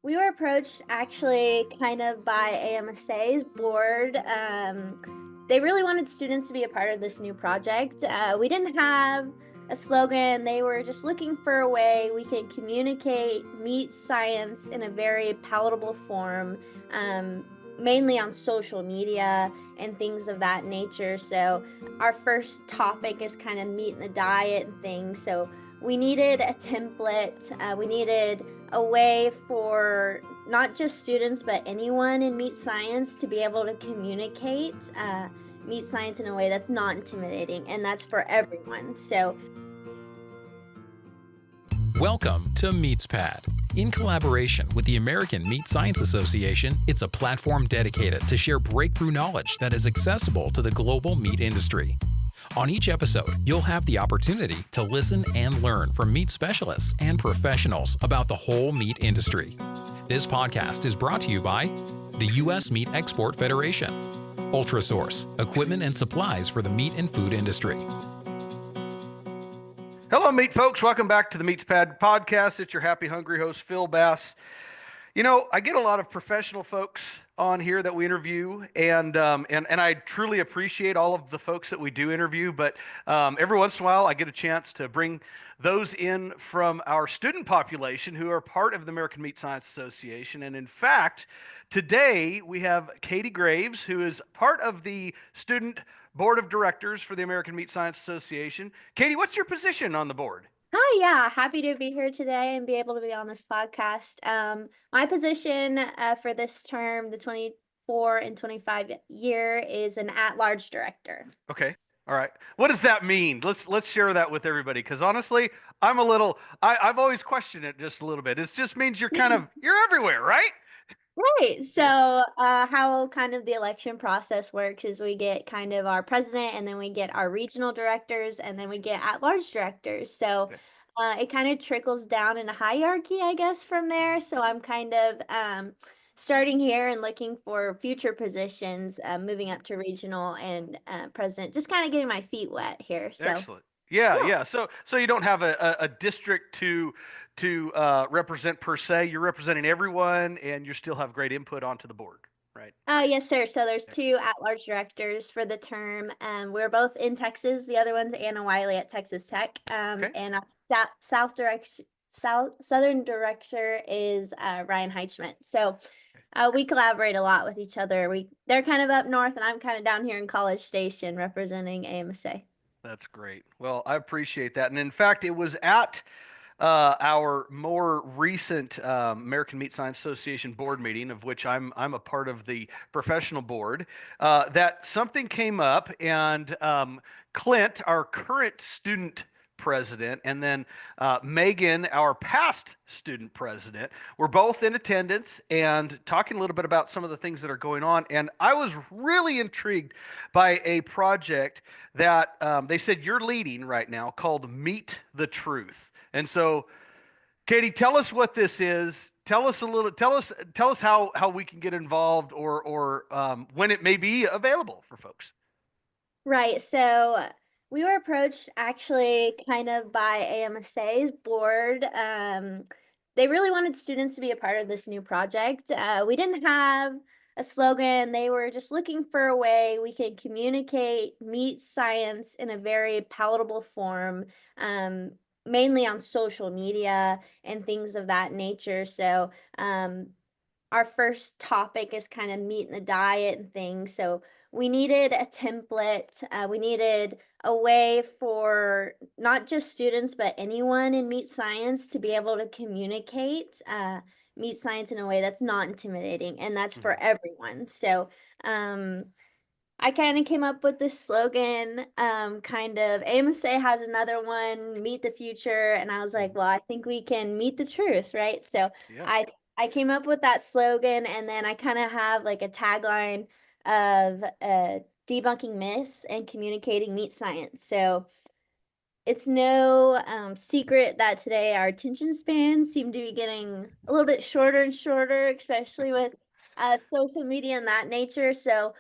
We were approached actually kind of by AMSA's board. They really wanted students to be a part of this new project. We didn't have a slogan. They were just looking for a way we could communicate meat science in a very palatable form, mainly on social media and things of that nature. So, our first topic is kind of meat in the diet and things. So, we needed a template. We needed a way for not just students but anyone in meat science to be able to communicate meat science in a way that's not intimidating, and that's for everyone. So Welcome to MeatsPad. In collaboration with the American Meat Science Association, it's a platform dedicated to share breakthrough knowledge that is accessible to the global meat industry. On each episode, you'll have the opportunity to listen and learn from meat specialists and professionals about the whole meat industry. This podcast is brought to you by the U.S. Meat Export Federation, Ultrasource, equipment and supplies for the meat and food industry. Hello, meat folks. Welcome back to the MeatsPad podcast. It's your happy, hungry host, Phil Bass. You know, I get a lot of professional folks on here that we interview, and I truly appreciate all of the folks that we do interview. But every once in a while, I get a chance to bring those in from our student population who are part of the American Meat Science Association. And in fact, today we have Kadie Graves, who is part of the student board of directors for the American Meat Science Association. Kadie, what's your position on the board? hi, yeah, happy to be here today and be able to be on this podcast. My position for this term, the 24 and 25 year, is an at-large director. Okay. All right. What does that mean? Let's share that with everybody, because honestly, I've always questioned it just a little bit. It just means you're everywhere, right? Right. So, how kind of the election process works is we get kind of our president, and then we get our regional directors, and then we get at-large directors. So, Okay. it kind of trickles down in a hierarchy, I guess, from there. So, I'm kind of starting here and looking for future positions, moving up to regional and president, just kind of getting my feet wet here. So, Excellent. Yeah, yeah. yeah. So you don't have a district to represent per se. You're representing everyone, and you still have great input onto the board, right? Yes, sir. So there's two Excellent. at-large directors for the term. We're both in Texas. The other one's Anna Wiley at Texas Tech. Okay. And our southern director is Ryan Heichman. So we collaborate a lot with each other. They're kind of up north, and I'm kind of down here in College Station representing AMSA. That's great. Well, I appreciate that. And in fact, it was at our more recent American Meat Science Association board meeting, of which I'm a part of the professional board, that something came up, and Clint, our current student president, and then Megan, our past student president, were both in attendance and talking a little bit about some of the things that are going on. And I was really intrigued by a project that they said you're leading right now called Meet the Truth. And so, Kadie, tell us what this is. Tell us a little. Tell us how we can get involved, or when it may be available for folks. Right. So we were approached actually kind of by AMSA's board. They really wanted students to be a part of this new project. We didn't have a slogan. They were just looking for a way we could communicate meat science in a very palatable form, mainly on social media and things of that nature. So, our first topic is kind of meat in the diet and things. So we needed a template. We needed a way for not just students but anyone in meat science to be able to communicate meat science in a way that's not intimidating, and that's for Mhm. everyone. So um, I kind of came up with this slogan. Kind of AMSA has another one, Meet the Future, and I was like, Mhm. well, I think we can meet the truth, right? So Yeah. I came up with that slogan, and then I kind of have like a tagline of debunking myths and communicating meat science. So it's no secret that today our attention spans seem to be getting a little bit shorter and shorter, especially with social media and that nature. So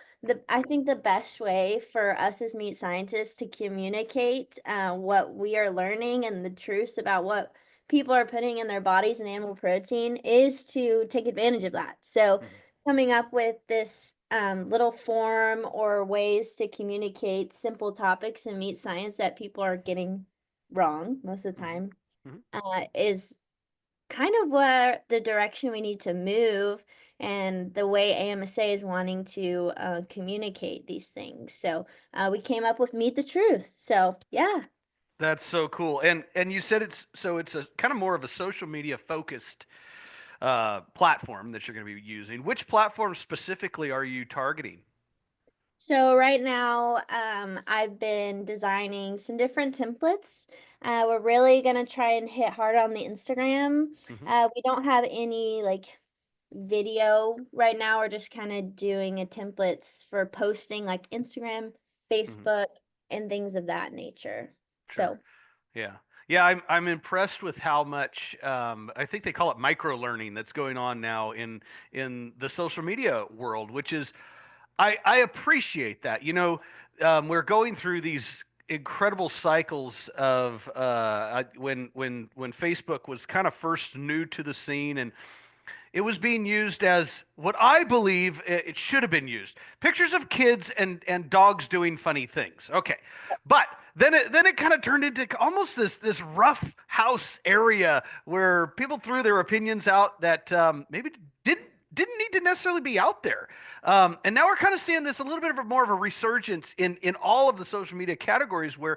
I think the best way for us as meat scientists to communicate what we are learning and the truths about what people are putting in their bodies in animal protein is to take advantage of that. So Mhm. coming up with this little form or ways to communicate simple topics in meat science that people are getting wrong most of the Mhm. time Mhm. is kind of what the direction we need to move and the way AMSA is wanting to communicate these things. So we came up with Meet the Truth. So yeah. That's so cool. And you said it's a kind of more of a social media focused platform that you're going to be using. Which platform specifically are you targeting? So right now, I've been designing some different templates. We're really gonna try and hit hard on the Instagram. Hmm. We don't have any like video right now. We're just kind of doing a templates for posting like Instagram, Hmm. Facebook, and things of that nature. Sure. So Yeah. Yeah, I'm impressed with how much I think they call it micro learning that's going on now in the social media world, which is I appreciate that. We're going through these incredible cycles of when Facebook was kind of first new to the scene, and it was being used as what I believe it should have been used. Pictures of kids and dogs doing funny things. Okay. But then it kind of turned into almost this rough house area where people threw their opinions out that maybe didn't didn't need to necessarily be out there. And now we're kind of seeing this a little bit of more of a resurgence in all of the social media categories where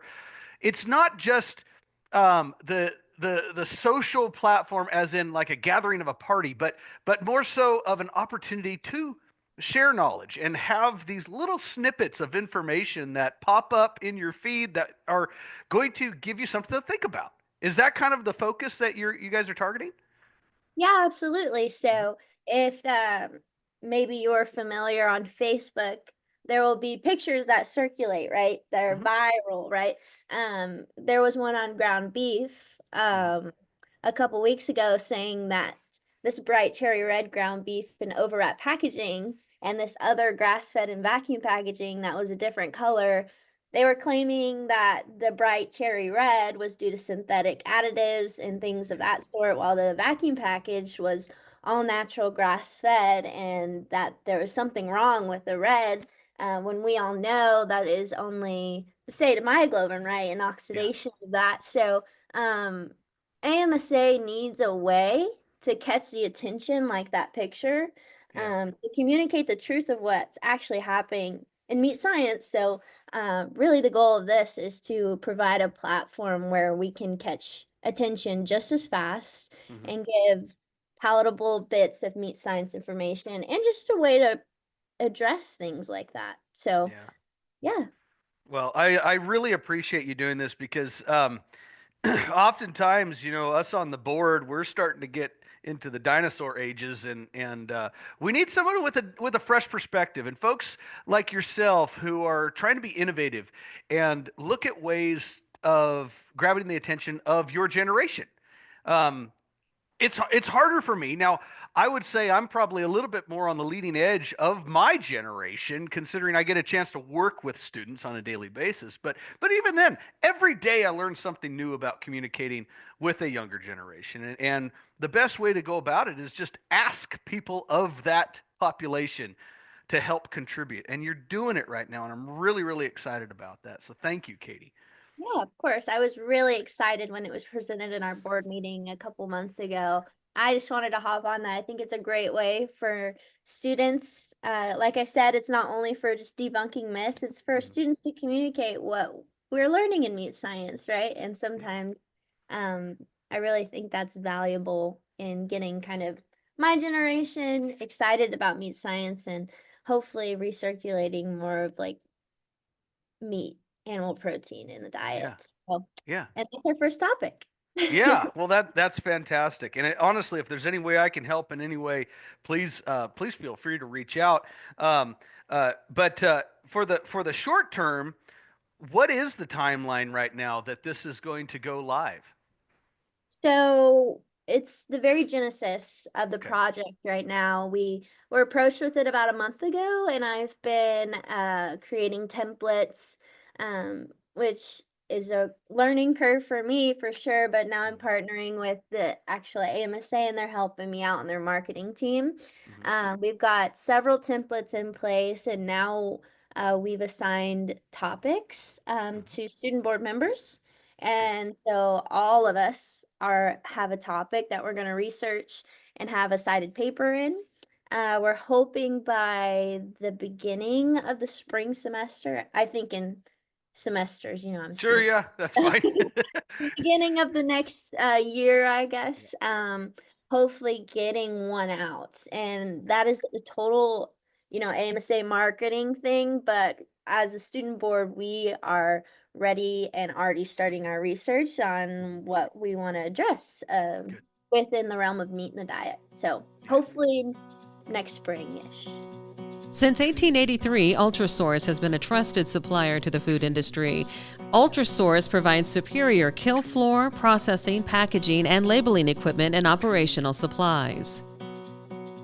it's not just the social platform as in like a gathering of a party, but more so of an opportunity to share knowledge and have these little snippets of information that pop up in your feed that are going to give you something to think about. Is that kind of the focus that you guys are targeting? yeah, absolutely. Mhm. So if maybe you're familiar on Facebook, there will be pictures that circulate, right? That are Mhm. viral, right? There was one on ground beef Mhm. a couple weeks ago saying that this bright cherry red ground beef in overwrap packaging and this other grass-fed and vacuum packaging that was a different color. They were claiming that the bright cherry red was due to synthetic additives and things of Yeah. that sort, while the vacuum package was all natural grass fed, and that there was something wrong with the red. When we all know that is only the state of myoglobin, right, and Yeah. oxidation of that. So, um, AMSA needs a way to catch the attention like that picture, Yeah. to communicate the truth of what's actually happening in meat science. So, really, the goal of this is to provide a platform where we can catch attention just as fast Mhm. and give palatable bits of meat science information and just a way to address things like that. So, Yeah. yeah. Well, I really appreciate you doing this because oftentimes, us on the board, we're starting to get into the dinosaur ages, and we need someone with a fresh perspective, and folks like yourself who are trying to be innovative and look at ways of grabbing the attention of your generation. Um, it's harder for me now. I would say I'm probably a little bit more on the leading edge of my generation, considering I get a chance to work with students on a daily basis. But even then, every day I learn something new about communicating with a younger generation, and the best way to go about it is just ask people of that population to help contribute, and you're doing it right now, and I'm really excited about that. So thank you, Katie. Yeah, of course. I was really excited when it was presented in our board meeting a couple months ago. I just wanted to hop on that. I think it's a great way for students. Like I said, it's not only for just debunking myths, it's for Mhm. students to communicate what we're learning in meat science, right? And Yeah. sometimes um, I really think that's valuable in getting kind of my generation excited about meat science and hopefully recirculating more of like meat, animal protein in the Yeah. diet. So, Yeah. and that's our first topic. Yeah, well, that's fantastic. And honestly, if there's any way I can help in any way, please feel free to reach out. But for the short term, what is the timeline right now that this is going to go live? So it's the very genesis of the Okay. project right now. We were approached with it about a month ago, and I've been creating templates, which is a learning curve for me for sure, but now I'm Mhm. partnering with the actual AMSA and they're helping me out on their marketing team. Mhm. We've got several templates in place and now we've assigned topics Mhm. to student board members. Good. And so all of us are have a topic that we're going to research and have a cited paper in. We're hoping by the beginning of the spring semester, I think in semesters, I'm a Sure, student. yeah, that's fine. Beginning of the next year, I guess. Hopefully getting one out. And that is a total, AMSA marketing thing, but as a student board, we are ready and already starting our research Mhm. on what we want to address Good. within the realm of meat and the diet. So Yeah. hopefully next spring-ish. Since 1883, Ultrasource has been a trusted supplier to the food industry. Ultrasource provides superior kill floor, processing, packaging, and labeling equipment and operational supplies.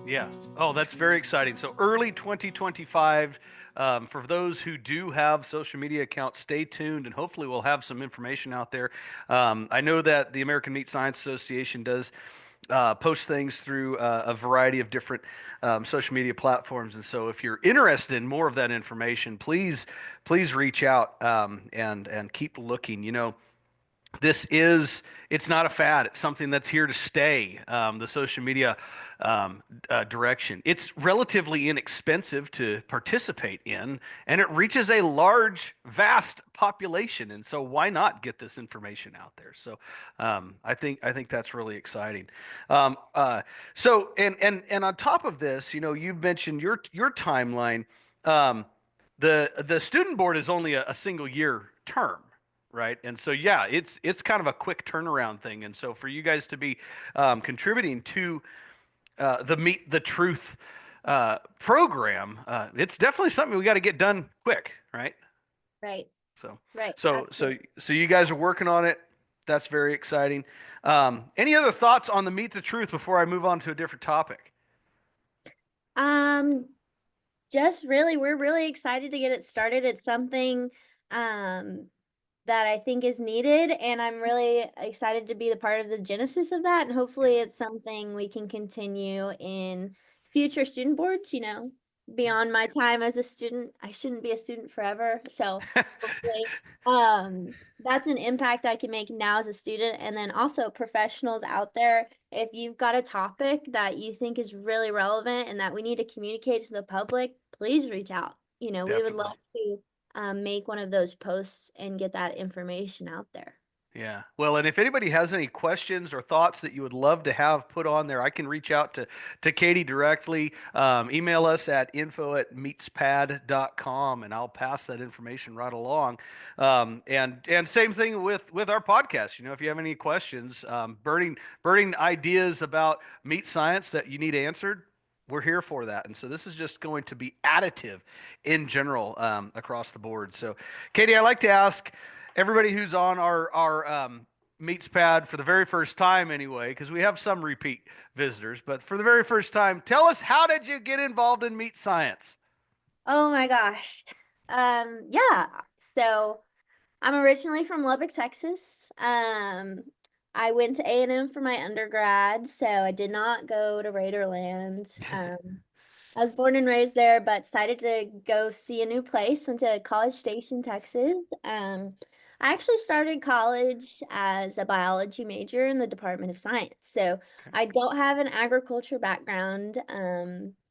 Yeah. Oh, that's very exciting. So early 2025. For those who do have social media accounts, stay tuned, and hopefully we'll have some information out there. I know that the American Meat Science Association does post things through a variety of different social media platforms, and so if you're interested in more of that information, please reach out and keep looking. It's not a fad. It's something that's here to stay. The social media direction. It's relatively inexpensive to participate in, and it reaches a large, vast population. And so, why not get this information out there? So, I think that's really exciting. Um, uh, and on top of this, you've mentioned your timeline. Um, the student board is only a single year term, right? And so yeah, it's kind of a quick turnaround thing. And so for you guys to be contributing to the Meet the Truth program, it's definitely something we got to get done quick, right? Right, So right, so so absolutely. so you guys are working on it. That's very exciting. Any other thoughts on the Meet the Truth before I move on to a different topic? Um, just really, we're really excited to get it started. It's something um that I think is needed, and I'm really excited to be the part of the genesis of that. And hopefully, it's something we can continue in future student boards. Yeah. Beyond my time as a student, I shouldn't be a student forever. So Yeah. hopefully, that's an impact I can make now as a student, and then also professionals out there. If you've got a topic that you think is really relevant and that we need to communicate to the public, please reach out. We would Definitely. love to make one of those posts and get that information out there. Yeah. Well, and if anybody has any questions or thoughts that you would love to have put on there, I can reach out to Kadie directly. Email us at info@meatspad.com and I'll pass that information right along. And same thing with our podcast. If you have any questions, burning ideas about meat science that you need answered, we're here for that. And so this is just going to be additive in general across the board. So, Kadie, I like to ask everybody who's on our MeatsPad for the very first time anyway, because we have some repeat visitors, but for the very first time, tell us, how did you get involved in meat science? Oh my gosh. Yeah. So I'm originally from Lubbock, Texas. I went to A&M for my undergrad, so I did not go to Raiderland. I was born and raised there, but decided to go see a new place. Went to College Station, Texas. I actually started college as a biology major in the Department of Science. So Okay. I don't have an agriculture background.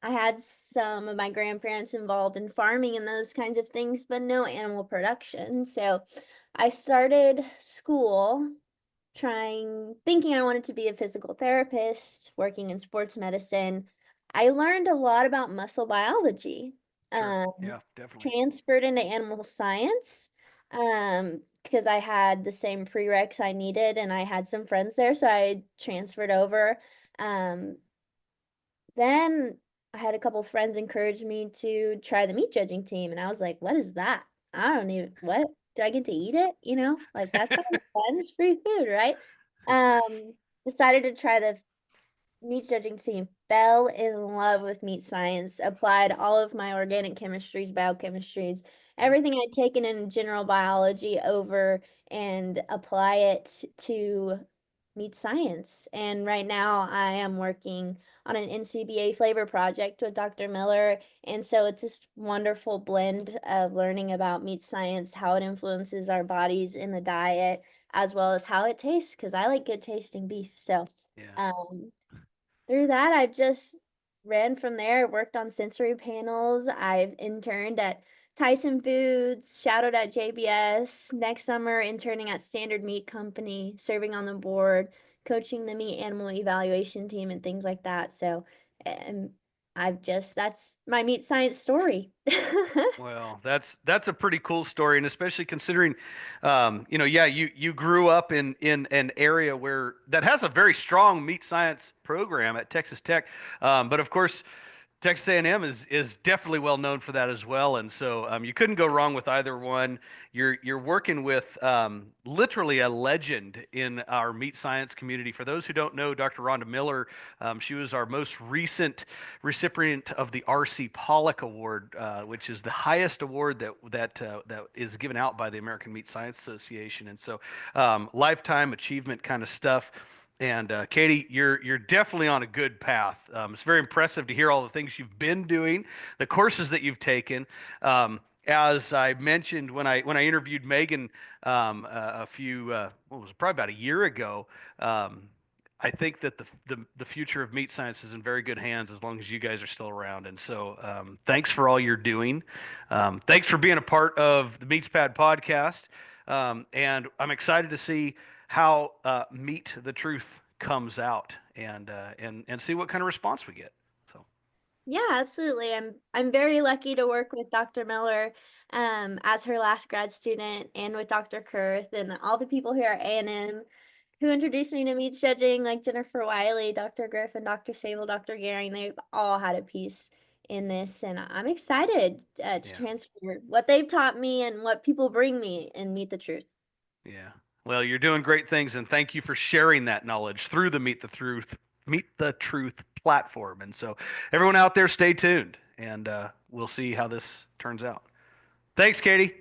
I had some of my grandparents involved in farming and those kinds of things, but no animal production. So I started school thinking I wanted to be a physical therapist, working in sports medicine. I learned a lot about muscle biology, Sure. um, Yeah, definitely. transferred into animal science, because I had the same prereqs I needed and I had some friends there, so I transferred over. Um, then I had a couple friends encourage me to try the meat judging team, and I was like, "What is that? I don't even what? Do I get to eat it? Like that sounds fun. It's free food, right?" Um, Decided to try the meat judging team. fell in love with meat science, applied all of my organic chemistries, biochemistries, everything I'd taken in general biology over and apply it to meat science. And right now I am working on an NCBA flavor project with Dr. Miller. And so it's this wonderful blend of learning about meat science, how it influences our bodies in the diet, as well as how it tastes, because I like good tasting beef. So Yeah. um, through that, I just ran from there, worked on sensory panels. I've interned at Tyson Foods, shadowed at JBS. Next summer, interning at Standard Meat Company, serving on the board, coaching the meat animal evaluation team, and things like that. So, um, that's my meat science story. Well, that's a pretty cool story, and especially considering, yeah, you grew up in an area where that has a very strong meat science program at Texas Tech, but of course, Texas A&M is definitely well known for that as well, and so you couldn't go wrong with either one. You're working with literally a legend in our meat science community. For those who don't know, Dr. Rhonda Miller, she was our most recent recipient of the R.C. Pollock Award, which is the highest award that is given out by the American Meat Science Association, and so lifetime achievement kind of stuff. And Kadie, you're definitely on a good path. It's very impressive to hear all the things you've been doing, the courses that you've taken. As I mentioned when I interviewed Megan a few what was it, probably about a year ago. I think that the future of meat science is in very good hands as long as you guys are still around. And so, thanks for all you're doing. Thanks for being a part of the MeatsPad podcast. And I'm excited to see how Meet the Truth comes out and see what kind of response we get. So, Yeah, absolutely. I'm very lucky to work with Dr. Miller as her last grad student and with Dr. Kurth and all the people here at A&M who introduced me to meat judging, like Jennifer Wiley, Dr. Griffin, Dr. Sable, Dr. Gehring. They've all had a piece in this, and I'm excited to yeah, transfer what they've taught me and what people bring me and meet the truth. yeah. Well, you're doing great things, and thank you for sharing that knowledge through the Meet the Truth platform. And so, everyone out there, stay tuned, and we'll see how this turns out. Thanks, Kadie.